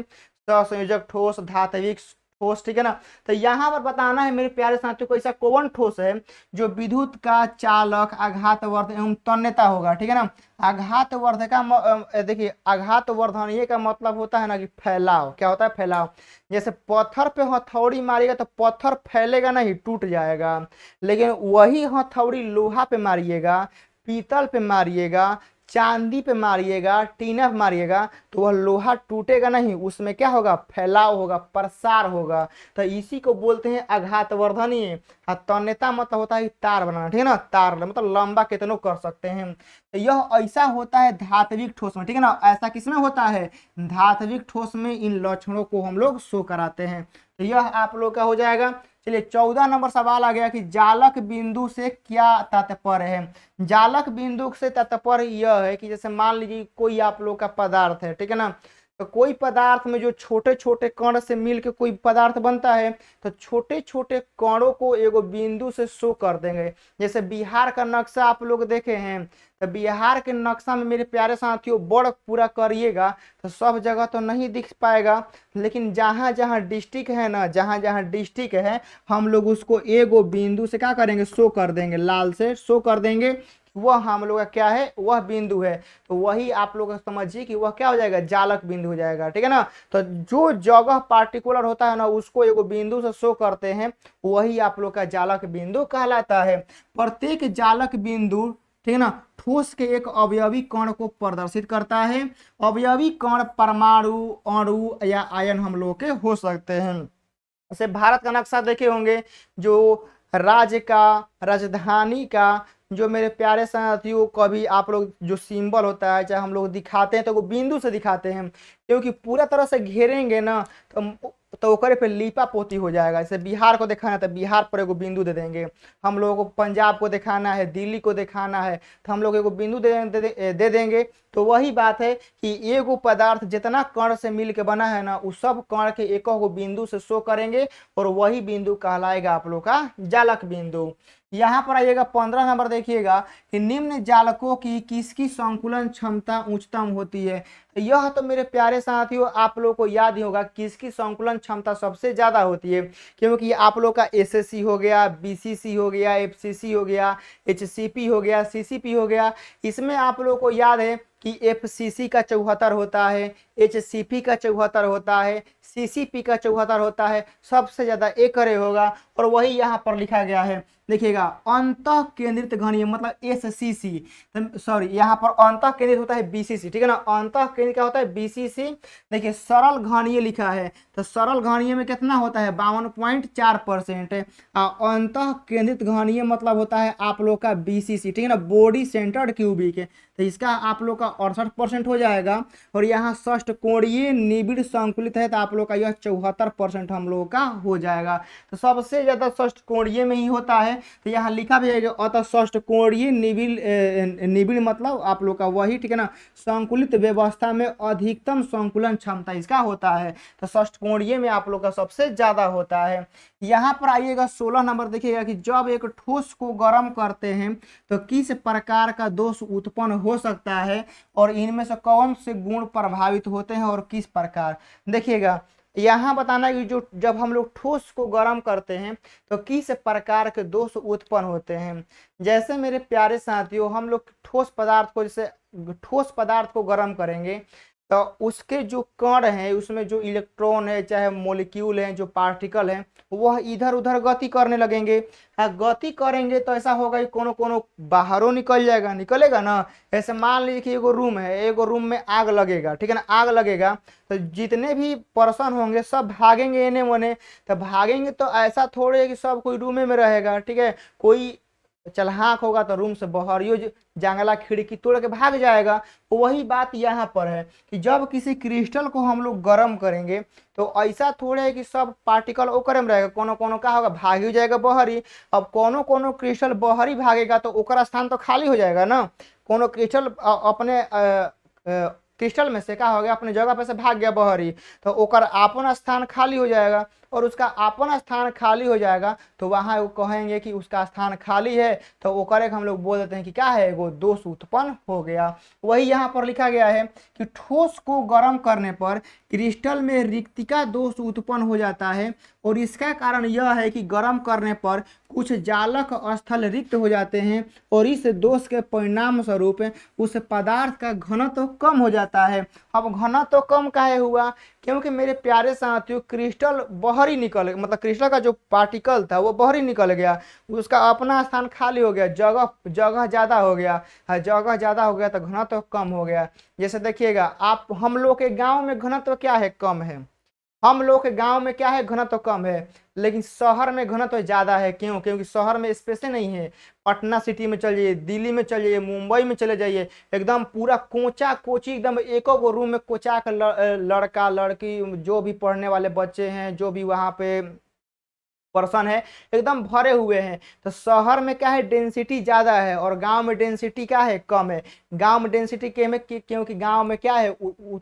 संयोजक ठोस, धात्विक ठोस, ठीक है ना। तो यहाँ पर बताना है मेरे प्यारे साथियों को ऐसा कौन ठोस है जो विद्युत का चालक, आघातवर्धक एवं तन्यता होगा, ठीक है ना। आघातवर्धक का देखिए, आघातवर्धनीय का मतलब होता है ना कि फैलाव, क्या होता है, फैलाव। जैसे पत्थर पे हथौड़ी मारिएगा तो पत्थर फैलेगा नहीं, टूट जाएगा, लेकिन वही हथौड़ी लोहा पे मारिएगा, पीतल पे मारिएगा, चांदी पे मारिएगा, टीना पे मारिएगा तो वह लोहा टूटेगा नहीं, उसमें क्या होगा, फैलाव होगा, प्रसार होगा। तो इसी को बोलते हैं आघातवर्धनीय। तन्यता मतलब होता है तार बनाना, ठीक है ना, तार मतलब लंबा कितनों कर सकते हैं। तो यह ऐसा होता है धात्विक ठोस में, ठीक है ना, ऐसा किसमें होता है, धात्विक ठोस में इन लक्षणों को हम लोग शो कराते हैं। तो यह आप लोग का हो जाएगा। चलिए 14 नंबर सवाल आ गया कि जालक बिंदु से क्या तात्पर्य है। जालक बिंदु से तात्पर्य यह है कि जैसे मान लीजिए कोई आप लोग का पदार्थ है, ठीक है ना, तो कोई पदार्थ में जो छोटे छोटे कण से मिलकर कोई पदार्थ बनता है तो छोटे छोटे कणों को एगो बिंदु से शो कर देंगे। जैसे बिहार का नक्शा आप लोग देखे हैं, तो बिहार के नक्शा में मेरे प्यारे साथियों बड़ पूरा करिएगा तो सब जगह तो नहीं दिख पाएगा, लेकिन जहाँ जहाँ डिस्ट्रिक्ट है ना, जहाँ जहाँ डिस्ट्रिक्ट है हम लोग उसको एगो बिंदु से क्या करेंगे, शो कर देंगे, लाल से शो कर देंगे, वह हम लोग का क्या है, वह बिंदु है। तो वही आप लोग समझिए कि वह क्या हो जाएगा, जालक बिंदु हो जाएगा, ठीक है ना। तो जो जगह पार्टिकुलर होता है ना उसको एगो बिंदु से शो करते हैं, वही आप लोग का जालक बिंदु कहलाता है। प्रत्येक जालक बिंदु, ठीक है ना, ठोस के एक अवयवी कण को प्रदर्शित करता है। अवयवी कण परमाणु, अणु या आयन हम लोग के हो सकते हैं। जैसे भारत का नक्शा देखे होंगे, जो राज्य का, राजधानी का, जो मेरे प्यारे साथियों कभी आप लोग जो सिंबल होता है चाहे हम लोग दिखाते हैं तो वो बिंदु से दिखाते हैं। क्योंकि पूरा तरह से घेरेंगे ना तो ओकरे पे लीपा पोती हो जाएगा। जैसे बिहार को दिखाना है तो बिहार पर एगो बिंदु दे देंगे, हम लोगों को पंजाब को दिखाना है, दिल्ली को दिखाना है तो हम लोग एगो बिंदु दे देंगे। तो वही बात है कि एगो पदार्थ जितना कण से मिल के बना है ना उस सब कण के एक गो बिंदु से शो करेंगे और वही बिंदु कहलाएगा आप लोग का जालक बिंदु। यहाँ पर आइएगा 15 नंबर, देखिएगा कि निम्न जालकों की किसकी संकुलन क्षमता उच्चतम होती है। तो यह तो मेरे प्यारे साथियों आप लोग को याद ही होगा किसकी संकुलन क्षमता सबसे ज्यादा होती है, क्योंकि आप लोग का एसएससी हो गया, बीसीसी हो गया, एफसीसी हो गया, एचसीपी हो गया, सीसीपी हो गया, इसमें आप लोग को याद है कि एफसीसी का 74 होता है, एचसीपी का 74 होता है, सीसीपी का 74 होता है, सबसे ज्यादा एकरे होगा। और वही यहाँ पर लिखा गया है, देखिएगा अंतः केंद्रित घनीय मतलब एससीसी, सॉरी यहाँ पर अंतः केंद्रित होता है बीसीसी, ठीक है ना, अंतः केंद्रित क्या होता है बीसीसी। देखिए सरल घनीय लिखा है तो सरल घनीय में कितना होता है 52.4%। अंतः केंद्रित घनीय मतलब होता है आप लोग का बीसीसी, ठीक है ना, बॉडी सेंटर्ड क्यूबिक है, तो इसका आप लोग का 68% हो जाएगा। और यहाँ षष्ठ कोणीय निबिड़ संकुलित है तो आप लोग का यह 74% हम लोग का हो जाएगा। तो सबसे ज्यादा षष्ठ कोणीय में ही होता है, तो यहाँ लिखा भी है अतः षष्ठ कोणीय निबिड़ मतलब आप लोग का वही, ठीक है ना, संकुलित व्यवस्था में अधिकतम संकुलन क्षमता इसका होता है। तो षष्ठ कोणीय में आप लोग का सबसे ज्यादा होता है। यहाँ पर आइएगा 16 नंबर, देखिएगा कि जब एक ठोस को गर्म करते हैं तो किस प्रकार का दोष उत्पन्न हो सकता है और इनमें से कौन से गुण प्रभावित होते हैं और किस प्रकार। देखिएगा यहाँ बताना है कि जो जब हम लोग ठोस को गर्म करते हैं तो किस प्रकार के दोष उत्पन्न होते हैं। जैसे मेरे प्यारे साथियों हम लोग ठोस पदार्थ को, जैसे ठोस पदार्थ को गर्म करेंगे तो उसके जो कण हैं उसमें जो इलेक्ट्रॉन है चाहे मॉलिक्यूल है जो पार्टिकल है वह इधर उधर गति करने लगेंगे। गति करेंगे तो ऐसा होगा कि कोनो कोनो बाहरों निकल जाएगा, निकलेगा ना। ऐसे मान लीजिए कि एगो रूम है, एगो रूम में आग लगेगा, ठीक है ना, आग लगेगा तो जितने भी पर्सन होंगे सब भागेंगे एने मोने। तो भागेंगे तो ऐसा थोड़े है कि सब कोई रूमे में रहेगा, ठीक है, कोई चलहाक होगा तो रूम से बाहरियो जंगला खिड़की तोड़ के भाग जाएगा। तो वही बात यहाँ पर है कि जब किसी क्रिस्टल को हम लोग गर्म करेंगे तो ऐसा थोड़े है कि सब पार्टिकल ओकरे में रहेगा, कोनो कोनो का होगा भाग ही जाएगा बहरी। अब कोनो कोनो क्रिस्टल बहरी भागेगा तो ओकरा स्थान तो खाली हो जाएगा ना। कोनो क्रिस्टल अपने क्रिस्टल में से क्या हो गया अपने जगह पे से भाग गया बहरी तो ओकर आपन स्थान खाली हो जाएगा। और उसका आपन स्थान खाली हो जाएगा तो वहां वो कहेंगे कि उसका स्थान खाली है तो ओकरे हम लोग बोल देते हैं कि क्या है वो दोष उत्पन्न हो गया। वही यहाँ पर लिखा गया है कि ठोस को गर्म करने पर क्रिस्टल में रिक्तिका दोष उत्पन्न हो जाता है और इसका कारण यह है कि गर्म करने पर कुछ जालक स्थल रिक्त हो जाते हैं और इस दोष के परिणाम स्वरूप उस पदार्थ का घनत्व कम हो जाता है। अब घनत्व कम काहे हुआ, क्योंकि मेरे प्यारे साथियों क्रिस्टल बाहर ही निकल, मतलब क्रिस्टल का जो पार्टिकल था वो बाहर ही निकल गया, उसका अपना स्थान खाली हो गया, जगह जगह ज़्यादा हो गया, जगह ज़्यादा हो गया तो घनत्व कम हो गया। जैसे देखिएगा आप हम लोग के गांव में घनत्व क्या है कम है, हम लोग के गांव में क्या है घनत्व कम है, लेकिन शहर में घनत्व ज्यादा है। क्यों? क्योंकि शहर में स्पेस नहीं है। पटना सिटी में चल जाइए, दिल्ली में चल जाइए, मुंबई में चले जाइए, एकदम पूरा कोचा कोची एकदम एक रूम में कोचा का लड़का लड़की जो भी पढ़ने वाले बच्चे हैं जो भी वहाँ पे पर्सन है एकदम भरे हुए हैं। तो शहर में क्या है डेंसिटी ज्यादा है और गांव में डेंसिटी क्या है कम है। गांव में डेंसिटी के में क्योंकि गांव में क्या है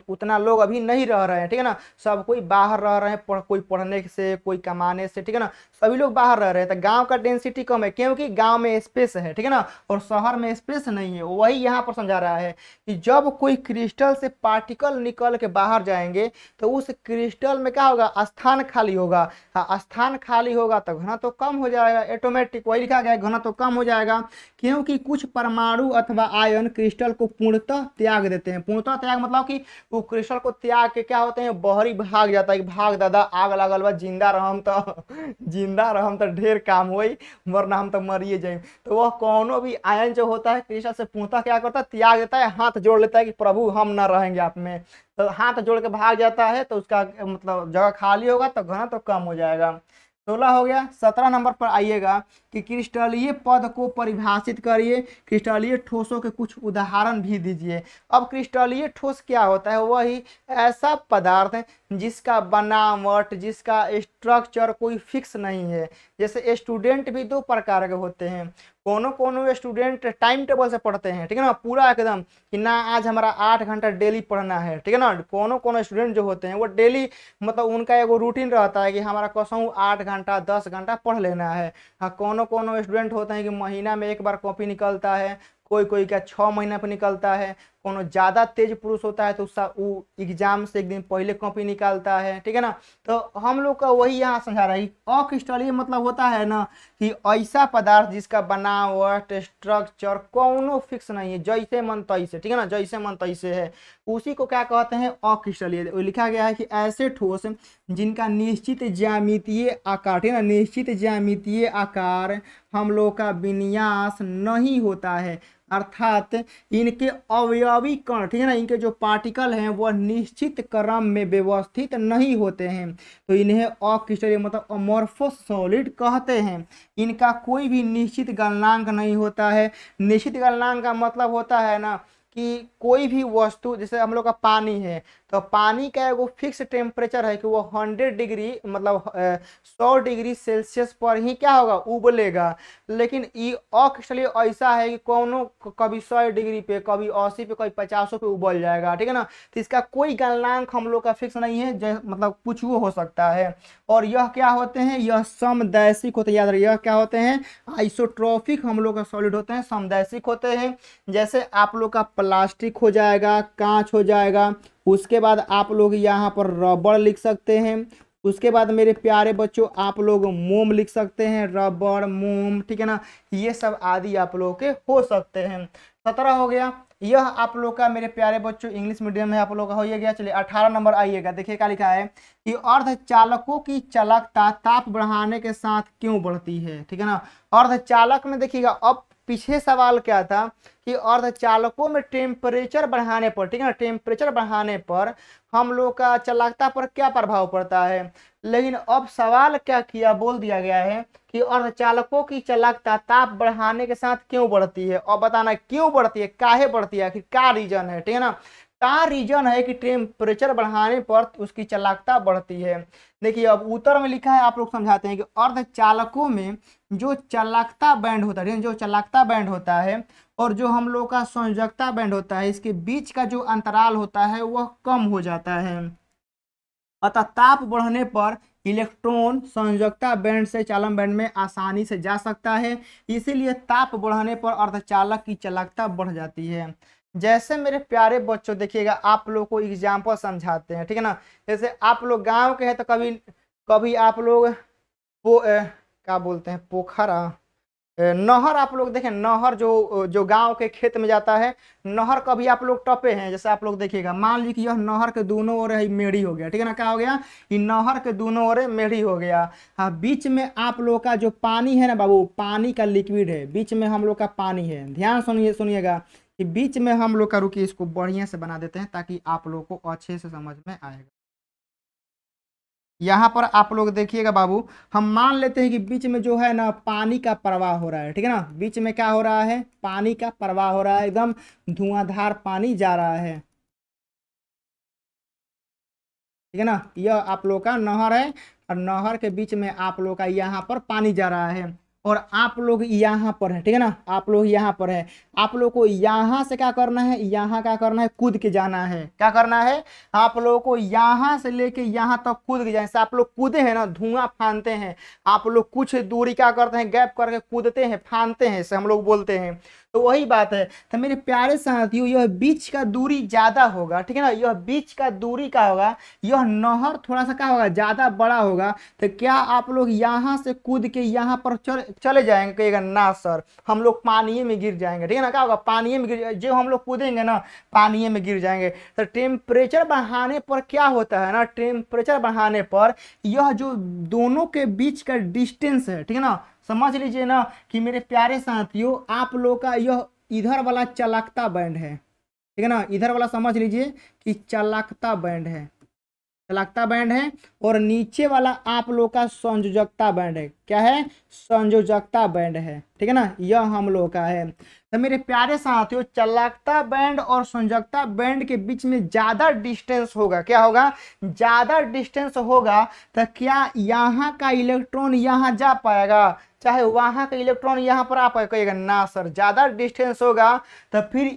उतना लोग अभी नहीं रह रहे हैं, ठीक है ना, सब कोई बाहर रह रहे हैं, कोई पढ़ने से कोई कमाने से, ठीक है ना, सभी लोग बाहर रह रहे हैं। तो गांव का डेंसिटी कम है क्योंकि गांव में स्पेस है, ठीक है ना, और शहर में स्पेस नहीं है। वही यहाँ पर समझा रहा है कि जब कोई क्रिस्टल से पार्टिकल निकल के बाहर जाएंगे तो उस क्रिस्टल में क्या होगा स्थान खाली होगा। हाँ, स्थान खाली होगा तो घनत्व तो कम हो जाएगा, ऑटोमेटिक वही लिखा गया घनत्व तो कम हो जाएगा। क्योंकि कुछ परमाणु अथवा आयन क्रिस्टल को पूर्णतः त्याग देते हैं। पूर्णतः त्याग मतलब कि वो क्रिस्टल को त्याग के क्या होते हैं बहरी भाग जाता है कि भाग दादा आग लगल बा, जिंदा रहम तो ढेर काम होई, वरना हम तो मरिए जाए। तो वह कोनो भी आयन जो होता है क्रिस्टल से पूर्णतः क्या करता है त्याग देता है, हाथ जोड़ लेता है कि प्रभु हम न रहेंगे आप में। तो हाथ जोड़ के भाग जाता है तो उसका मतलब जगह खाली होगा तो घनत्व तो कम हो जाएगा। 16 हो गया। 17 नंबर पर आइएगा कि क्रिस्टलीय पद को परिभाषित करिए, क्रिस्टलीय ठोसों के कुछ उदाहरण भी दीजिए। अब क्रिस्टलीय ठोस क्या होता है? वही ऐसा पदार्थ है जिसका बनावट, जिसका स्ट्रक्चर कोई फिक्स नहीं है। जैसे स्टूडेंट भी दो प्रकार के होते हैं। कोनो स्टूडेंट टाइम टेबल से पढ़ते हैं, ठीक है ना, पूरा एकदम कि ना आज हमारा 8 घंटा डेली पढ़ना है, ठीक है ना। कोनो स्टूडेंट जो होते हैं वो डेली मतलब उनका एगो रूटीन रहता है कि हमारा कसम 8 घंटा 10 घंटा पढ़ लेना है। हाँ, कोनो स्टूडेंट होते हैं कि महीना में एक बार कॉपी निकलता है, कोई कोई का 6 महीना पर निकलता है। कोनो ज़्यादा तेज पुरुष होता है तो उसका वो एग्जाम से एक दिन पहले कॉपी निकालता है, ठीक है ना। तो हम लोग का वही यहाँ समझा रहा है। अक्रिस्टलीय मतलब होता है ना कि ऐसा पदार्थ जिसका बनावट, स्ट्रक्चर कोनो फिक्स नहीं है, जैसे मन तैसे, ठीक है ना, जैसे मन तैसे है, उसी को क्या कहते हैं? अक्रिस्टलीय। लिखा गया है कि ऐसे ठोस जिनका निश्चित ज्यामितीय आकार, ठीक है ना, निश्चित ज्यामितीय आकार हम लोग का विन्यास नहीं होता है, अर्थात इनके अवयवी कण, ठीक है ना, इनके जो पार्टिकल हैं वह निश्चित क्रम में व्यवस्थित नहीं होते हैं, तो इन्हें अक्रिस्टलीय मतलब अमॉर्फस सॉलिड कहते हैं। इनका कोई भी निश्चित गलनांक नहीं होता है। निश्चित गलनांक का मतलब होता है ना कि कोई भी वस्तु, जैसे हम लोग का पानी है, तो पानी का एगो फिक्स टेम्परेचर है कि वो 100 डिग्री मतलब 100 डिग्री सेल्सियस पर ही क्या होगा? उबलेगा। लेकिन ये अक्रिस्टलीय ऐसा है कि कोनो कभी 100 डिग्री पे, कभी 80 पे, कभी 50 पे उबल जाएगा, ठीक है ना। तो इसका कोई गलनांक हम लोग का फिक्स नहीं है, मतलब कुछ वो हो सकता है। और यह क्या होते हैं? यह समदैशिक होते हैं, याद रखिए। यह क्या होते हैं? आइसोट्रोपिक हम लोग का सॉलिड होते हैं, समदैशिक होते हैं। जैसे आप लोग का प्लास्टिक हो जाएगा, कांच हो जाएगा, उसके बाद आप लोग यहाँ पर रबड़ लिख सकते हैं। उसके बाद मेरे प्यारे बच्चों आप लोग मोम लिख सकते हैं, रबड़, मोम, ठीक है ना, ये सब आदि आप लोग के हो सकते हैं। 17 हो गया। यह आप लोग का मेरे प्यारे बच्चों इंग्लिश मीडियम में आप लोग का हो गया। चलिए 18 नंबर आइएगा, देखिए क्या लिखा है कि अर्धचालकों की चालकता ताप बढ़ाने के साथ क्यों बढ़ती है, ठीक है ना। अर्धचालक में देखिएगा, अब पीछे सवाल क्या था कि अर्धचालकों में टेम्परेचर बढ़ाने पर, ठीक है ना, टेम्परेचर बढ़ाने पर हम लोग का चालकता पर क्या प्रभाव पड़ता है। लेकिन अब सवाल क्या किया, बोल दिया गया है कि अर्धचालकों की चालकता ताप बढ़ाने के साथ क्यों बढ़ती है। और बताना क्यों बढ़ती है, काहे बढ़ती है, आखिर क्या रीजन है, ठीक है ना। क्या रीजन है कि टेम्परेचर बढ़ाने पर उसकी चालकता बढ़ती है। देखिए अब उत्तर में लिखा है, आप लोग समझाते हैं कि अर्धचालकों में जो चालकता बैंड होता है, जो चालकता बैंड होता है और जो हम लोग का संयोजकता बैंड होता है, इसके बीच का जो अंतराल होता है वह कम हो जाता है। अतः ताप बढ़ने पर इलेक्ट्रॉन संयोजकता बैंड से चालन बैंड में आसानी से जा सकता है, इसीलिए ताप बढ़ने पर अर्धचालक की चालकता बढ़ जाती है। जैसे मेरे प्यारे बच्चों देखिएगा, आप लोग को एग्जाम्पल समझाते हैं, ठीक है ना। जैसे आप लोग गांव के हैं तो कभी कभी आप लोग क्या बोलते हैं, पोखरा, नहर आप लोग देखें, नहर जो जो गांव के खेत में जाता है, नहर कभी आप लोग टपे हैं। जैसे आप लोग देखिएगा, मान लीजिए कि यह नहर के दोनों ओर है मेढ़ी हो गया, ठीक है ना, क्या हो गया? ये नहर के दोनों ओर मेढ़ी हो गया। हाँ, बीच में आप लोग का जो पानी है ना बाबू, पानी का लिक्विड है, बीच में हम लोग का पानी है। ध्यान सुनिएगा कि बीच में हम लोग का, रुकिए इसको बढ़िया से बना देते हैं ताकि आप लोग को अच्छे से समझ में आएगा। यहाँ पर आप लोग देखिएगा बाबू, हम मान लेते हैं कि बीच में जो है ना पानी का प्रवाह हो रहा है, ठीक है ना। बीच में क्या हो रहा है? पानी का प्रवाह हो रहा है, एकदम धुआंधार पानी जा रहा है, ठीक है ना। यह आप लोग का नहर है और नहर के बीच में आप लोग का यहाँ पर पानी जा रहा है और आप लोग यहाँ पर है, ठीक है ना, आप लोग यहाँ पर है। आप लोग को यहाँ से क्या करना है? यहाँ क्या करना है? कूद के जाना है। क्या करना है? आप लोगों को यहाँ से लेके यहाँ तक कूद के जाए। आप लोग कूदे हैं ना, धुआं फानते हैं, आप लोग कुछ दूरी क्या करते हैं? गैप करके कूदते हैं, फानते हैं, इसे हम लोग बोलते हैं। तो वही बात है। तो मेरे प्यारे साथियों, यह बीच का दूरी ज्यादा होगा, ठीक है ना, यह बीच का दूरी का होगा, यह नहर थोड़ा सा क्या होगा? ज्यादा बड़ा होगा। तो क्या आप लोग यहाँ से कूद के यहाँ पर चले जाएंगे? कहिएगा ना सर, हम लोग पानी में गिर जाएंगे, ठीक है ना। क्या होगा? पानी में गिर, जो हम लोग कूदेंगे ना पानी में गिर जाएंगे। तो टेम्परेचर बढ़ाने पर क्या होता है ना, टेम्परेचर बढ़ाने पर यह जो दोनों के बीच का डिस्टेंस है, ठीक है ना, समझ लीजिए ना कि मेरे प्यारे साथियों, आप लोग का यह इधर वाला चालकता बैंड है, ठीक है ना, इधर वाला समझ लीजिए कि चालकता बैंड है। चालकता बैंड है, और नीचे वाला आप लोग का संयोजकता बैंड है। क्या है? संयोजकता बैंड है, ठीक है ना, यह हम लोग का है। तो मेरे प्यारे साथियों, चालकता बैंड और संयोजकता बैंड के बीच में ज्यादा डिस्टेंस होगा, क्या होगा? ज्यादा डिस्टेंस होगा, तो क्या यहाँ का इलेक्ट्रॉन यहाँ जा पाएगा, चाहे वहां का इलेक्ट्रॉन यहाँ पर आ पाएगा? ना सर, ज्यादा डिस्टेंस होगा तो फिर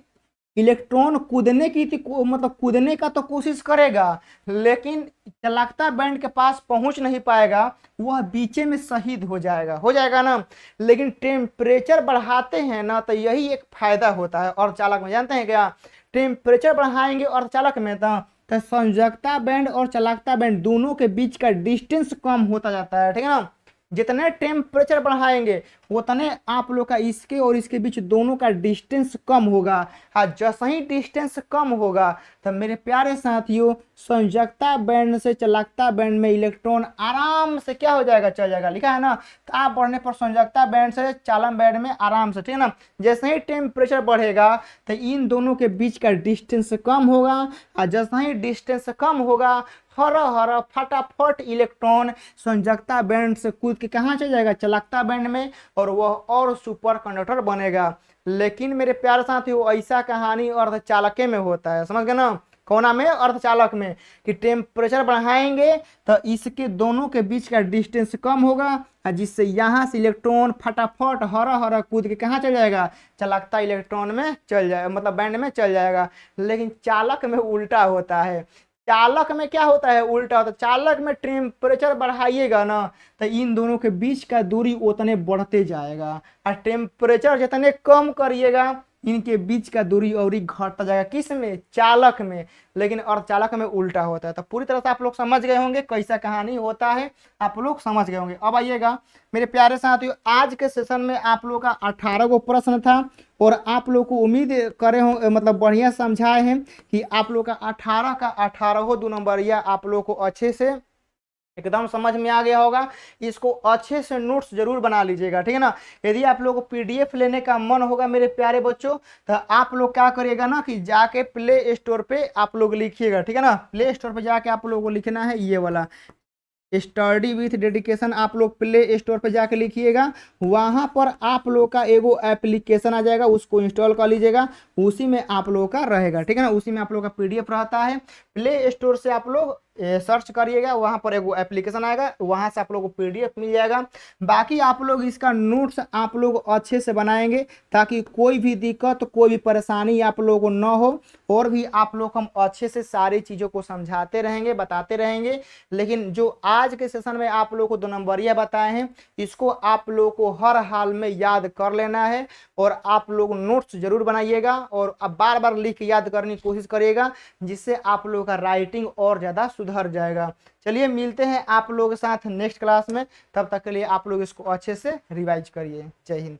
इलेक्ट्रॉन कूदने की मतलब कूदने का तो कोशिश करेगा, लेकिन चालकता बैंड के पास पहुंच नहीं पाएगा, वह बीचे में शहीद हो जाएगा ना। लेकिन टेम्परेचर बढ़ाते हैं ना, तो यही एक फायदा होता है। और चालक में जानते हैं क्या? टेम्परेचर बढ़ाएंगे और चालक में तो संयोजकता बैंड और चालकता बैंड दोनों के बीच का डिस्टेंस कम होता जाता है, ठीक है ना। जितने टेम्परेचर बढ़ाएंगे उतने आप लोग का इसके और इसके बीच दोनों का डिस्टेंस कम होगा। हाँ, जैसा ही डिस्टेंस कम होगा तो मेरे प्यारे साथियों, संयोजकता बैंड से चालकता बैंड में इलेक्ट्रॉन आराम से क्या हो जाएगा? चल जाएगा। लिखा है ना, ताप बढ़ने पर संयोजकता बैंड से चालन बैंड में आराम से, ठीक है ना। जैसे ही टेम्परेचर बढ़ेगा तो इन दोनों के बीच का डिस्टेंस कम होगा, और जैसा ही डिस्टेंस कम होगा, हर हर फटाफट इलेक्ट्रॉन संयोजकता बैंड से कूद के कहाँ चल जाएगा? चालकता बैंड में, और वह और सुपर कंडक्टर बनेगा। लेकिन मेरे प्यारे साथियों, ऐसा कहानी अर्धचालक में होता है, समझ गए ना। कोना में? अर्धचालक में, कि टेम्परेचर बढ़ाएंगे तो इसके दोनों के बीच का डिस्टेंस कम होगा, जिससे यहाँ से इलेक्ट्रॉन फटाफट हरा हरा कूद के कहाँ चल जाएगा? चालकता इलेक्ट्रॉन में चल जाएगा, मतलब बैंड में चल जाएगा। लेकिन चालक में उल्टा होता है। चालक में क्या होता है? उल्टा होता है। चालक में टेम्परेचर बढ़ाइएगा ना, तो इन दोनों के बीच का दूरी उतने बढ़ते जाएगा, और टेम्परेचर जितने कम करिएगा इनके बीच का दूरी और ही घटता जाएगा। किस में? चालक में। लेकिन अर्धचालक में उल्टा होता है। तो पूरी तरह से आप लोग समझ गए होंगे कैसा कहानी होता है, आप लोग समझ गए होंगे। अब आइएगा मेरे प्यारे साथियों, आज के सेशन में आप लोग का 18 गो प्रश्न था, और आप लोग को उम्मीद करे हो मतलब बढ़िया समझाए हैं कि आप लोग का 18 का 18 दो नंबरिया आप लोग को अच्छे से एकदम समझ में आ गया होगा। इसको अच्छे से नोट्स जरूर बना लीजिएगा, ठीक है ना। यदि आप लोग को पीडीएफ लेने का मन होगा मेरे प्यारे बच्चों, तो आप लोग क्या करिएगा ना, कि जाके प्ले स्टोर पे आप लोग लिखिएगा, ठीक है ना। प्ले स्टोर पे जाके आप लोगों को लिखना है ये वाला स्टडी विथ डेडिकेशन, आप लोग प्ले स्टोर पे जाके लिखिएगा। वहां पर आप लोग का एगो एप्लीकेशन आ जाएगा, उसको इंस्टॉल कर लीजिएगा। उसी में आप लोगों का रहेगा, ठीक है ना। उसी में आप लोग का पीडीएफ रहता है। प्ले स्टोर से आप लोग सर्च करिएगा, वहां पर एगो एप्लीकेशन आएगा, वहां से आप लोग को पीडीएफ मिल जाएगा। बाकी आप लोग इसका नोट्स आप लोग अच्छे से बनाएंगे, ताकि कोई भी दिक्कत कोई भी परेशानी आप लोगों को न हो। और भी आप लोग हम अच्छे से सारी चीज़ों को समझाते रहेंगे, बताते रहेंगे। लेकिन जो आज के सेशन में आप लोग को 2 नंबरिया बताए हैं, इसको आप लोग को हर हाल में याद कर लेना है, और आप लोग नोट्स जरूर बनाइएगा, और अब बार बार लिख के याद करने की कोशिश करिएगा, जिससे आप लोगों का राइटिंग और ज़्यादा सुधर जाएगा। चलिए मिलते हैं आप लोगों के साथ नेक्स्ट क्लास में, तब तक के लिए आप लोग इसको अच्छे से रिवाइज करिए। जय हिंद।